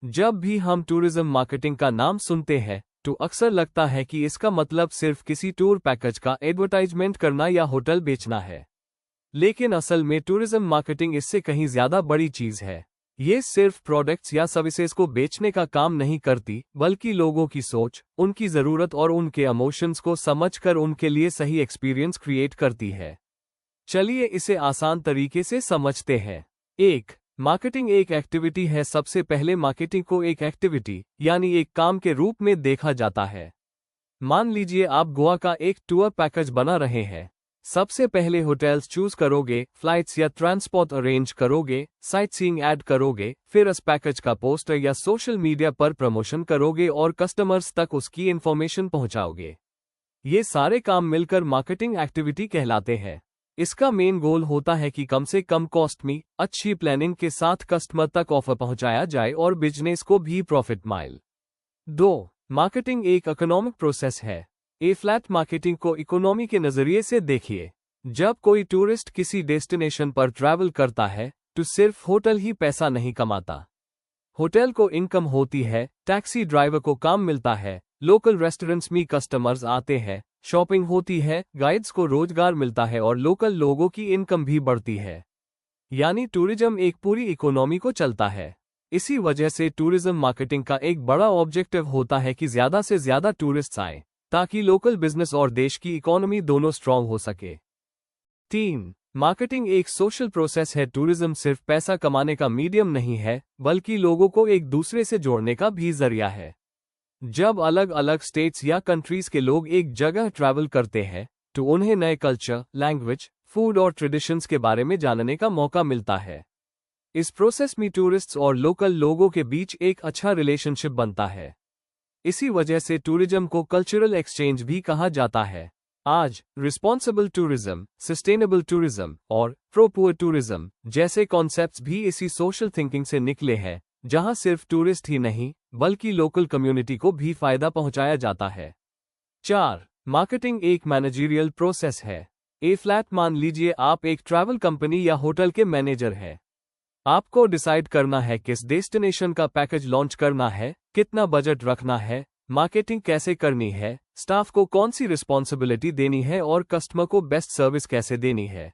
जब भी हम टूरिज्म मार्केटिंग का नाम सुनते हैं तो अक्सर लगता है कि इसका मतलब सिर्फ किसी टूर पैकेज का एडवर्टाइजमेंट करना या होटल बेचना है। लेकिन असल में टूरिज्म मार्केटिंग इससे कहीं ज्यादा बड़ी चीज है। ये सिर्फ प्रोडक्ट्स या सर्विसेज को बेचने का काम नहीं करती, बल्कि लोगों की सोच, उनकी जरूरत और उनके इमोशंस को समझकर उनके लिए सही एक्सपीरियंस क्रिएट करती है। चलिए इसे आसान तरीके से समझते हैं। 1. मार्केटिंग एक एक्टिविटी है। सबसे पहले मार्केटिंग को एक एक्टिविटी यानी एक काम के रूप में देखा जाता है। मान लीजिए आप गोवा का एक टूर पैकेज बना रहे हैं। सबसे पहले होटल्स चूज करोगे, फ्लाइट्स या ट्रांसपोर्ट अरेंज करोगे, साइट सीइंग ऐड करोगे, फिर इस पैकेज का पोस्टर या सोशल मीडिया पर प्रमोशन करोगे और कस्टमर्स तक उसकी इंफॉर्मेशन पहुंचाओगे। ये सारे काम मिलकर मार्केटिंग एक्टिविटी कहलाते हैं। इसका मेन गोल होता है कि कम से कम कॉस्ट में अच्छी प्लानिंग के साथ कस्टमर तक ऑफर पहुंचाया जाए और बिजनेस को भी प्रॉफिट मिले। 2. मार्केटिंग एक इकोनॉमिक प्रोसेस है। फ्लैट मार्केटिंग को इकोनॉमी के नजरिए से देखिए। जब कोई टूरिस्ट किसी डेस्टिनेशन पर ट्रैवल करता है तो सिर्फ होटल ही पैसा नहीं कमाता। होटल को इनकम होती है, टैक्सी ड्राइवर को काम मिलता है, लोकल रेस्टोरेंट्स में कस्टमर्स आते हैं, शॉपिंग होती है, गाइड्स को रोजगार मिलता है और लोकल लोगों की इनकम भी बढ़ती है। यानी टूरिज्म एक पूरी इकोनॉमी को चलता है। इसी वजह से टूरिज्म मार्केटिंग का एक बड़ा ऑब्जेक्टिव होता है कि ज्यादा से ज्यादा टूरिस्ट्स आए ताकि लोकल बिजनेस और देश की इकोनॉमी दोनों स्ट्रांग हो सके। 3. मार्केटिंग एक सोशल प्रोसेस है। टूरिज्म सिर्फ पैसा कमाने का मीडियम नहीं है, बल्कि लोगों को एक दूसरे से जोड़ने का भी जरिया है। जब अलग अलग स्टेट्स या कंट्रीज के लोग एक जगह ट्रैवल करते हैं तो उन्हें नए कल्चर, लैंग्वेज, फूड और ट्रेडिशंस के बारे में जानने का मौका मिलता है। इस प्रोसेस में टूरिस्ट्स और लोकल लोगों के बीच एक अच्छा रिलेशनशिप बनता है। इसी वजह से टूरिज्म को कल्चरल एक्सचेंज भी कहा जाता है। आज रिस्पॉन्सिबल टूरिज्म, सस्टेनेबल टूरिज्म और प्रो-पुअर टूरिज्म जैसे कॉन्सेप्ट्स भी इसी सोशल थिंकिंग से निकले हैं, जहां सिर्फ टूरिस्ट ही नहीं बल्कि लोकल कम्युनिटी को भी फायदा पहुंचाया जाता है। 4. मार्केटिंग एक मैनेजरियल प्रोसेस है। फ्लैट मान लीजिए आप एक ट्रैवल कंपनी या होटल के मैनेजर हैं। आपको डिसाइड करना है किस डेस्टिनेशन का पैकेज लॉन्च करना है, कितना बजट रखना है, मार्केटिंग कैसे करनी है, स्टाफ को कौन सी रिस्पॉन्सिबिलिटी देनी है और कस्टमर को बेस्ट सर्विस कैसे देनी है।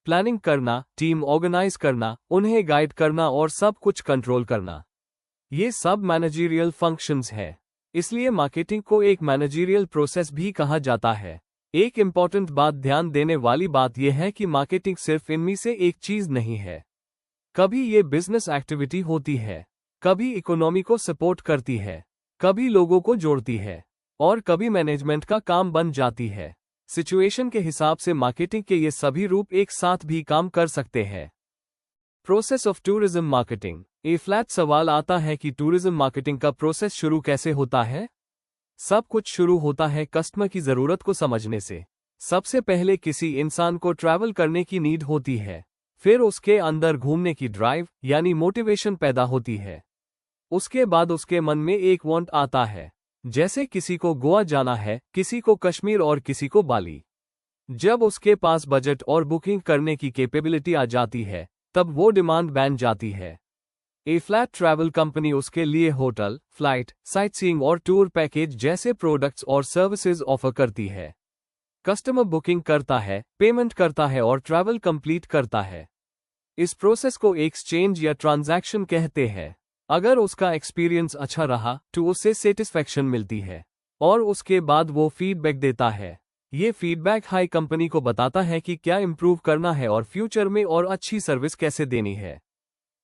प्लानिंग करना, टीम ऑर्गेनाइज करना, उन्हें गाइड करना और सब कुछ कंट्रोल करना, ये सब मैनेजरियल फंक्शंस है। इसलिए मार्केटिंग को एक मैनेजरियल प्रोसेस भी कहा जाता है। एक इंपॉर्टेंट बात ध्यान देने वाली बात यह है कि मार्केटिंग सिर्फ इनमें से एक चीज नहीं है। कभी ये बिजनेस एक्टिविटी होती है, कभी इकोनॉमी को सपोर्ट करती है, कभी लोगों को जोड़ती है और कभी मैनेजमेंट का काम बन जाती है। सिचुएशन के हिसाब से मार्केटिंग के ये सभी रूप एक साथ भी काम कर सकते हैं। Process of tourism marketing. Flat सवाल आता है कि टूरिज्म मार्केटिंग का प्रोसेस शुरू कैसे होता है। सब कुछ शुरू होता है कस्टमर की जरूरत को समझने से। सबसे पहले किसी इंसान को ट्रैवल करने की नीड होती है, फिर उसके अंदर घूमने की ड्राइव यानी मोटिवेशन पैदा होती है। उसके बाद उसके मन में एक वांट आता है, जैसे किसी को गोवा जाना है, किसी को कश्मीर और किसी को बाली। जब उसके पास बजट और बुकिंग करने की कैपेबिलिटी आ जाती है, तब वो डिमांड बन जाती है। फ्लैट ट्रैवल कंपनी उसके लिए होटल, फ्लाइट, साइटसीइंग और टूर पैकेज जैसे प्रोडक्ट्स और सर्विसेज ऑफर करती है। कस्टमर बुकिंग करता है, पेमेंट करता है और ट्रैवल कंप्लीट करता है। इस प्रोसेस को एक्सचेंज या ट्रांजैक्शन कहते हैं। अगर उसका एक्सपीरियंस अच्छा रहा तो उससे सेटिस्फैक्शन मिलती है और उसके बाद वो फीडबैक देता है। ये फीडबैक हाई कंपनी को बताता है कि क्या इंप्रूव करना है और फ्यूचर में और अच्छी सर्विस कैसे देनी है।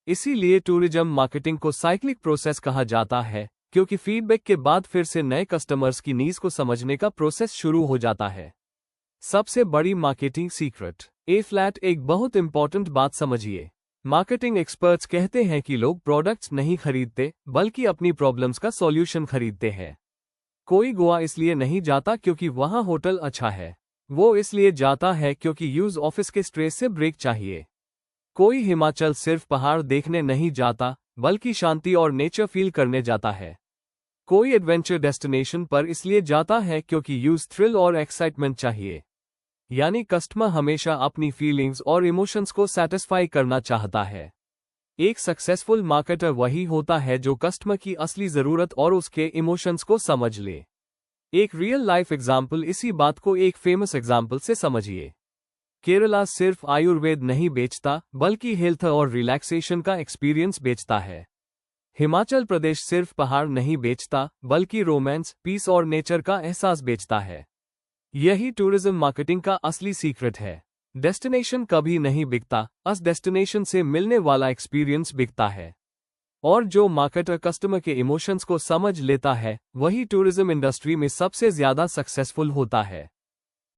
इसीलिए टूरिज्म मार्केटिंग को साइक्लिक प्रोसेस कहा जाता है, क्योंकि फीडबैक के बाद फिर से नए कस्टमर्स की नीड्स को समझने का प्रोसेस शुरू हो जाता है। सबसे बड़ी मार्केटिंग सीक्रेट। फ्लैट एक बहुत इंपॉर्टेंट बात समझिए। मार्केटिंग एक्सपर्ट्स कहते हैं कि लोग प्रोडक्ट्स नहीं खरीदते बल्कि अपनी प्रॉब्लम्स का सॉल्यूशन खरीदते हैं। कोई गोवा इसलिए नहीं जाता क्योंकि वहां होटल अच्छा है, वो इसलिए जाता है क्योंकि यूज ऑफिस के स्ट्रेस से ब्रेक चाहिए। कोई हिमाचल सिर्फ पहाड़ देखने नहीं जाता बल्कि शांति और नेचर फील करने जाता है। कोई एडवेंचर डेस्टिनेशन पर इसलिए जाता है क्योंकि यूज थ्रिल और एक्साइटमेंट चाहिए। यानी कस्टमर हमेशा अपनी फीलिंग्स और इमोशंस को सैटिस्फाई करना चाहता है। एक सक्सेसफुल मार्केटर वही होता है जो कस्टमर की असली ज़रूरत और उसके इमोशंस को समझ ले। एक रियल लाइफ एग्जाम्पल इसी बात को एक फेमस एग्जाम्पल से समझिए। केरला सिर्फ आयुर्वेद नहीं बेचता बल्कि हेल्थ और रिलैक्सेशन का एक्सपीरियंस बेचता है। हिमाचल प्रदेश सिर्फ पहाड़ नहीं बेचता बल्कि रोमांस, पीस और नेचर का एहसास बेचता है। यही टूरिज्म मार्केटिंग का असली सीक्रेट है। डेस्टिनेशन कभी नहीं बिकता, उस डेस्टिनेशन से मिलने वाला एक्सपीरियंस बिकता है। और जो मार्केटर कस्टमर के इमोशंस को समझ लेता है वही टूरिज्म इंडस्ट्री में सबसे ज्यादा सक्सेसफुल होता है।